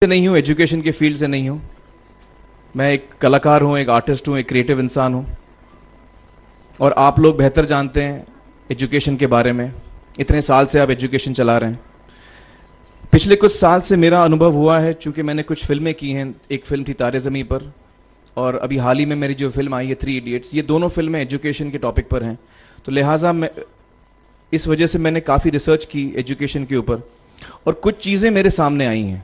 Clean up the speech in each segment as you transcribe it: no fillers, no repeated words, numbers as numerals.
से नहीं हूँ, एजुकेशन के फील्ड से नहीं हूँ। मैं एक कलाकार हूँ, एक आर्टिस्ट हूँ, एक क्रिएटिव इंसान हूँ। और आप लोग बेहतर जानते हैं एजुकेशन के बारे में। इतने साल से आप एजुकेशन चला रहे हैं। पिछले कुछ साल से मेरा अनुभव हुआ है, चूंकि मैंने कुछ फिल्में की हैं। एक फिल्म थी तारे ज़मीं पर, और अभी हाल ही में मेरी जो फिल्म आई है 3 इडियट्स, ये दोनों फिल्में एजुकेशन के टॉपिक पर हैं। तो लिहाजा मैं इस वजह से मैंने काफ़ी रिसर्च की एजुकेशन के ऊपर, और कुछ चीज़ें मेरे सामने आई हैं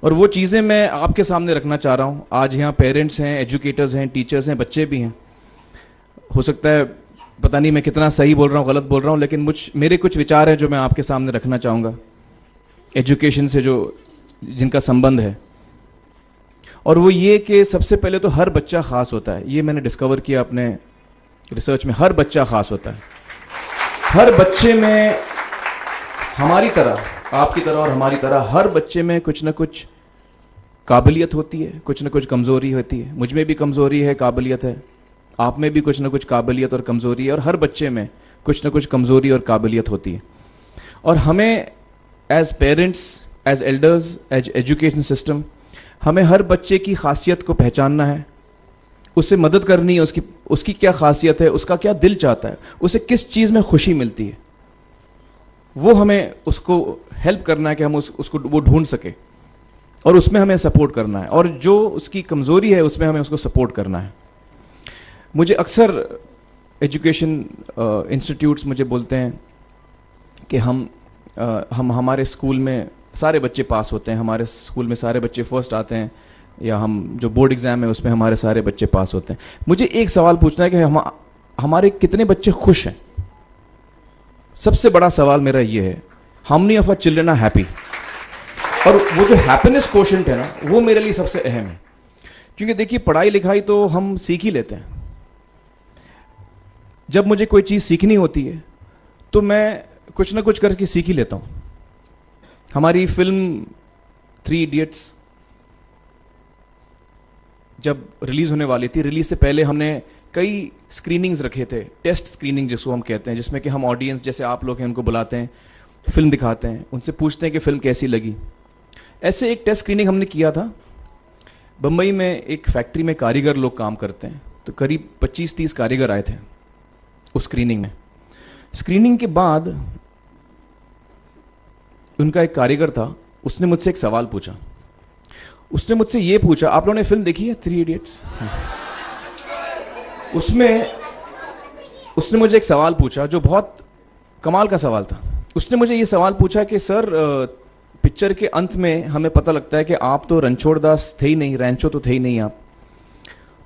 और वो चीज़ें मैं आपके सामने रखना चाह रहा हूँ। आज यहाँ पेरेंट्स हैं, एजुकेटर्स हैं, टीचर्स हैं, बच्चे भी हैं। हो सकता है पता नहीं मैं कितना सही बोल रहा हूँ, गलत बोल रहा हूँ, लेकिन मेरे कुछ विचार हैं जो मैं आपके सामने रखना चाहूँगा एजुकेशन से जो जिनका संबंध है। और वो ये कि सबसे पहले तो हर बच्चा ख़ास होता है। ये मैंने डिस्कवर किया अपने रिसर्च में। हर बच्चा ख़ास होता है। हर बच्चे में हमारी तरह, आपकी तरह और हमारी तरह, हर बच्चे में कुछ ना कुछ काबिलियत होती है, कुछ ना कुछ कमज़ोरी होती है। मुझ में भी कमज़ोरी है, काबिलियत है। आप में भी कुछ ना कुछ काबिलियत और कमज़ोरी है, और हर बच्चे में कुछ ना कुछ कमज़ोरी और काबिलियत होती है। और हमें as parents, as elders, as education system, हमें हर बच्चे की खासियत को पहचानना है, उससे मदद करनी है। उसकी क्या खासियत है, उसका क्या दिल चाहता है, उसे किस चीज़ में खुशी मिलती है, वो हमें उसको हेल्प करना है कि हम उसको वो ढूंढ सके, और उसमें हमें सपोर्ट करना है। और जो उसकी कमज़ोरी है उसमें हमें उसको सपोर्ट करना है। मुझे अक्सर एजुकेशन इंस्टीट्यूट्स मुझे बोलते हैं कि हम हमारे स्कूल में सारे बच्चे पास होते हैं, हमारे स्कूल में सारे बच्चे फर्स्ट आते हैं, या हम जो बोर्ड एग्ज़ाम है उसमें हमारे सारे बच्चे पास होते हैं। मुझे एक सवाल पूछना है कि हमारे कितने बच्चे खुश हैं? सबसे बड़ा सवाल मेरा ये है, how many of our children are happy? और वो जो हैप्पीनेस क्वोशेंट है ना, वो मेरे लिए सबसे अहम है। क्योंकि देखिए, पढ़ाई लिखाई तो हम सीख ही लेते हैं। जब मुझे कोई चीज़ सीखनी होती है तो मैं कुछ ना कुछ करके सीख ही लेता हूँ। हमारी फिल्म 3 इडियट्स जब रिलीज होने वाली थी, रिलीज से पहले हमने कई स्क्रीनिंग्स रखे थे, टेस्ट स्क्रीनिंग जिसको हम कहते हैं, जिसमें कि हम ऑडियंस जैसे आप लोग हैं उनको बुलाते हैं, फिल्म दिखाते हैं, उनसे पूछते हैं कि फिल्म कैसी लगी। ऐसे एक टेस्ट स्क्रीनिंग हमने किया था। बम्बई में एक फैक्ट्री में कारीगर लोग काम करते हैं, तो करीब 25-30 कारीगर आए थे उस स्क्रीनिंग में। स्क्रीनिंग के बाद उनका एक कारीगर था, उसने मुझसे एक सवाल पूछा। उसने मुझसे ये पूछा, आप लोगों ने फिल्म देखी है 3 इडियट्स? उसमें उसने मुझे एक सवाल पूछा जो बहुत कमाल का सवाल था। उसने मुझे ये सवाल पूछा कि सर, पिक्चर के अंत में हमें पता लगता है कि आप तो रणछोड़ दास थे ही नहीं, रैंचो तो थे ही नहीं आप,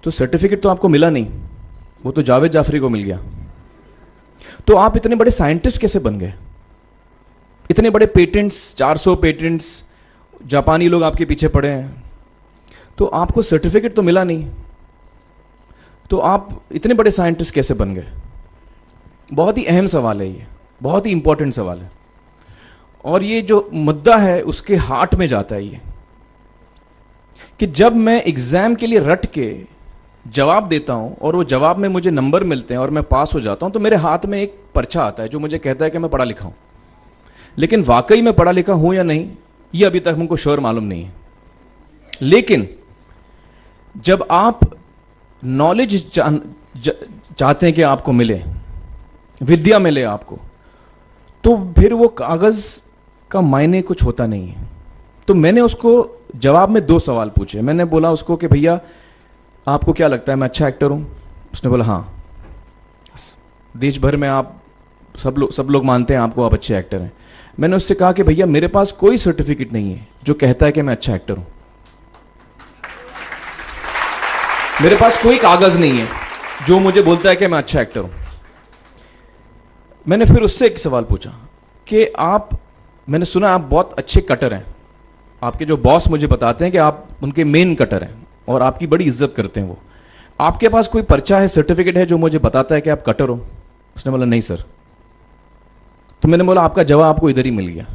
तो सर्टिफिकेट तो आपको मिला नहीं, वो तो जावेद जाफरी को मिल गया। तो आप इतने बड़े साइंटिस्ट कैसे बन गए? इतने बड़े पेटेंट्स, 400 पेटेंट्स, जापानी लोग आपके पीछे पड़े हैं, तो आपको सर्टिफिकेट तो मिला नहीं, तो आप इतने बड़े साइंटिस्ट कैसे बन गए? बहुत ही अहम सवाल है ये, बहुत ही इंपॉर्टेंट सवाल है। और ये जो मुद्दा है उसके हार्ट में जाता है ये, कि जब मैं एग्जाम के लिए रट के जवाब देता हूं और वो जवाब में मुझे नंबर मिलते हैं और मैं पास हो जाता हूं, तो मेरे हाथ में एक पर्चा आता है जो मुझे कहता है कि मैं पढ़ा लिखा हूं। लेकिन वाकई में पढ़ा लिखा हूं या नहीं, ये अभी तक हमको श्योर मालूम नहीं है। लेकिन जब आप नॉलेज चाहते हैं कि आपको मिले, विद्या मिले आपको, तो फिर वो कागज का मायने कुछ होता नहीं है। तो मैंने उसको जवाब में 2 सवाल पूछे। मैंने बोला उसको कि भैया, आपको क्या लगता है मैं अच्छा एक्टर हूं? उसने बोला हाँ, देश भर में आप सब लोग मानते हैं आपको, आप अच्छे एक्टर हैं। मैंने उससे कहा कि भैया, मेरे पास कोई सर्टिफिकेट नहीं है जो कहता है कि मैं अच्छा एक्टर हूं। मेरे पास कोई कागज नहीं है जो मुझे बोलता है कि मैं अच्छा एक्टर हूं। मैंने फिर उससे एक सवाल पूछा कि मैंने सुना आप बहुत अच्छे कटर हैं, आपके जो बॉस मुझे बताते हैं कि आप उनके मेन कटर हैं और आपकी बड़ी इज्जत करते हैं वो। आपके पास कोई पर्चा है, सर्टिफिकेट है जो मुझे बताता है कि आप कटर हो? उसने बोला नहीं सर। तो मैंने बोला आपका जवाब आपको इधर ही मिल गया।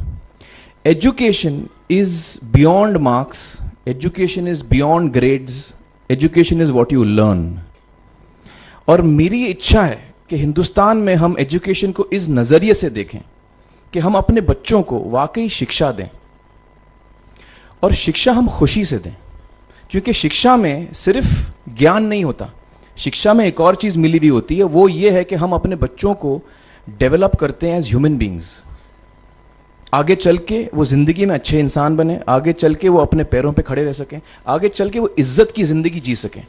Education is beyond marks, education is beyond grades, education is what you learn. और मेरी इच्छा है कि हिंदुस्तान में हम एजुकेशन को इस नजरिए से देखें कि हम अपने बच्चों को वाकई शिक्षा दें। और शिक्षा हम खुशी से दें, क्योंकि शिक्षा में सिर्फ ज्ञान नहीं होता, शिक्षा में एक और चीज मिली हुई होती है, वो ये है कि हम अपने बच्चों को डेवलप करते हैं एज ह्यूमन बींग्स। आगे चल के वो जिंदगी में अच्छे इंसान बने, आगे चल के वो अपने पैरों पे खड़े रह सकें, आगे चल के वो इज्जत की जिंदगी जी सकें,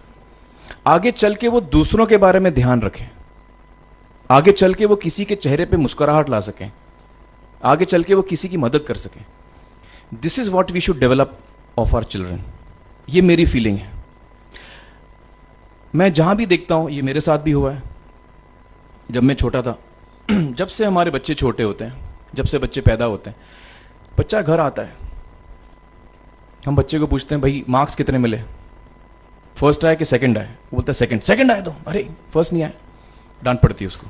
आगे चल के वो दूसरों के बारे में ध्यान रखें, आगे चल के वो किसी के चेहरे पे मुस्कुराहट ला सकें, आगे चल के वो किसी की मदद कर सकें। This is what we should develop of our children. ये मेरी फीलिंग है। मैं जहां भी देखता हूं, ये मेरे साथ भी हुआ है जब मैं छोटा था। जब से हमारे बच्चे छोटे होते हैं, जब से बच्चे पैदा होते हैं, बच्चा घर आता है, हम बच्चे को पूछते हैं भाई मार्क्स कितने मिले, फर्स्ट आया कि सेकंड आया? वो बोलता है सेकंड। सेकंड आया तो अरे फर्स्ट नहीं आया, डांट पड़ती है उसको।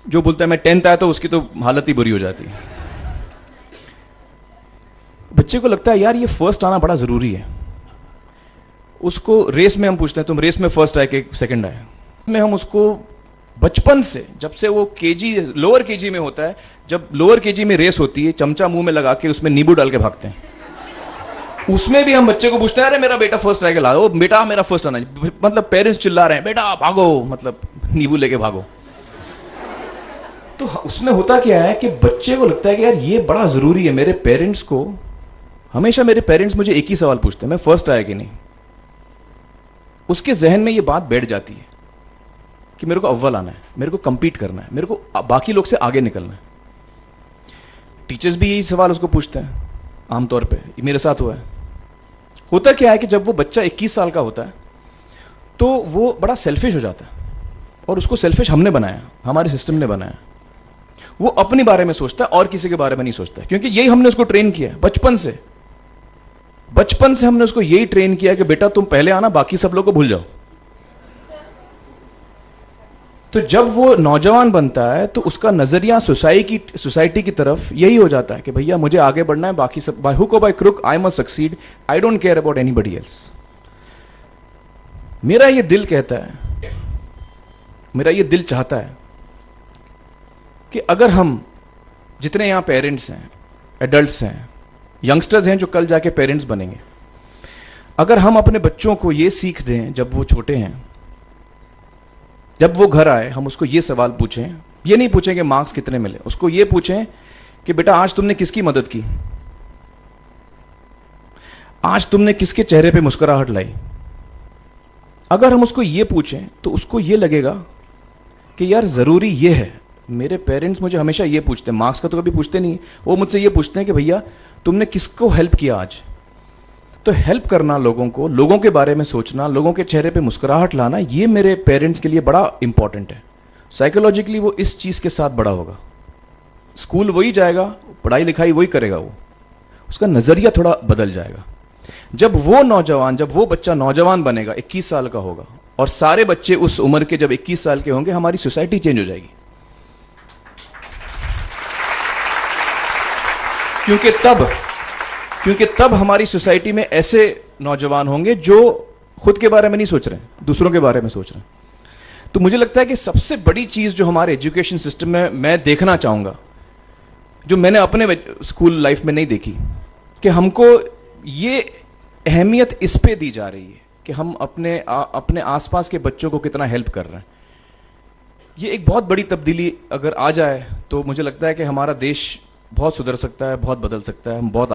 जो बोलता है मैं 10th आया तो उसकी तो हालत ही बुरी हो जाती है। बच्चे को लगता है यार ये फर्स्ट आना बड़ा जरूरी है। उसको रेस में हम पूछते हैं तुम रेस में फर्स्ट आए कि सेकंड आए, में हम उसको बचपन से, जब से वो केजी लोअर केजी में होता है, जब लोअर केजी में रेस होती है, चमचा मुंह में लगा के उसमें नींबू डाल के भागते हैं, उसमें भी हम बच्चे को पूछते हैं अरे मेरा बेटा फर्स्ट आएगा, ला ओ बेटा मेरा फर्स्ट आना, मतलब पेरेंट्स चिल्ला रहे हैं बेटा भागो, मतलब नींबू लेके भागो। तो उसमें होता क्या है कि बच्चे को लगता है कि यार ये बड़ा जरूरी है। मेरे पेरेंट्स को हमेशा, मेरे पेरेंट्स मुझे एक ही सवाल पूछते हैं, मैं फर्स्ट आया कि नहीं। उसके जहन में ये बात बैठ जाती है कि मेरे को अव्वल आना है, मेरे को कंपीट करना है, मेरे को बाकी लोग से आगे निकलना है। टीचर्स भी यही सवाल उसको पूछते हैं आमतौर पे, ये मेरे साथ हुआ है। होता क्या है कि जब वो बच्चा 21 साल का होता है तो वो बड़ा सेल्फिश हो जाता है, और उसको सेल्फिश हमने बनाया, हमारे सिस्टम ने बनाया। वो अपने बारे में सोचता है और किसी के बारे में नहीं सोचता है, क्योंकि यही हमने उसको ट्रेन किया है बचपन से। बचपन से हमने उसको यही ट्रेन किया कि बेटा तुम पहले आना, बाकी सब लोग को भूल जाओ। तो जब वो नौजवान बनता है तो उसका नजरिया सोसाइटी की तरफ यही हो जाता है कि भैया मुझे आगे बढ़ना है, बाकी सब बाय हुक और by crook I must succeed, I don't care about anybody else. मेरा ये दिल कहता है, मेरा ये दिल चाहता है कि अगर हम जितने यहां पेरेंट्स हैं, एडल्ट्स हैं, यंगस्टर्स हैं जो कल जाके पेरेंट्स बनेंगे, अगर हम अपने बच्चों को ये सीख दें जब वो छोटे हैं, जब वो घर आए हम उसको ये सवाल पूछें, ये नहीं पूछें कि मार्क्स कितने मिले, उसको ये पूछें कि बेटा आज तुमने किसकी मदद की, आज तुमने किसके चेहरे पे मुस्कुराहट लाई। अगर हम उसको ये पूछें तो उसको ये लगेगा कि यार जरूरी ये है। मेरे पेरेंट्स मुझे हमेशा ये पूछते हैं, मार्क्स का तो कभी पूछते नहीं, वो मुझसे ये पूछते हैं कि भैया तुमने किसको हेल्प किया आज। तो हेल्प करना लोगों को, लोगों के बारे में सोचना, लोगों के चेहरे पे मुस्कुराहट लाना, ये मेरे पेरेंट्स के लिए बड़ा इंपॉर्टेंट है। साइकोलॉजिकली वो इस चीज के साथ बड़ा होगा, स्कूल वही जाएगा, पढ़ाई लिखाई वही करेगा, वो उसका नजरिया थोड़ा बदल जाएगा। जब वो बच्चा नौजवान बनेगा, 21 साल का होगा, और सारे बच्चे उस उम्र के जब 21 साल के होंगे, हमारी सोसाइटी चेंज हो जाएगी। क्योंकि तब हमारी सोसाइटी में ऐसे नौजवान होंगे जो खुद के बारे में नहीं सोच रहे, दूसरों के बारे में सोच रहे हैं। तो मुझे लगता है कि सबसे बड़ी चीज जो हमारे एजुकेशन सिस्टम में मैं देखना चाहूंगा, जो मैंने अपने स्कूल लाइफ में नहीं देखी, कि हमको ये अहमियत इस पे दी जा रही है कि हम अपने आसपास के बच्चों को कितना हेल्प कर रहे हैं। ये एक बहुत बड़ी तब्दीली अगर आ जाए तो मुझे लगता है कि हमारा देश बहुत सुधर सकता है, बहुत बदल सकता है, हम बहुत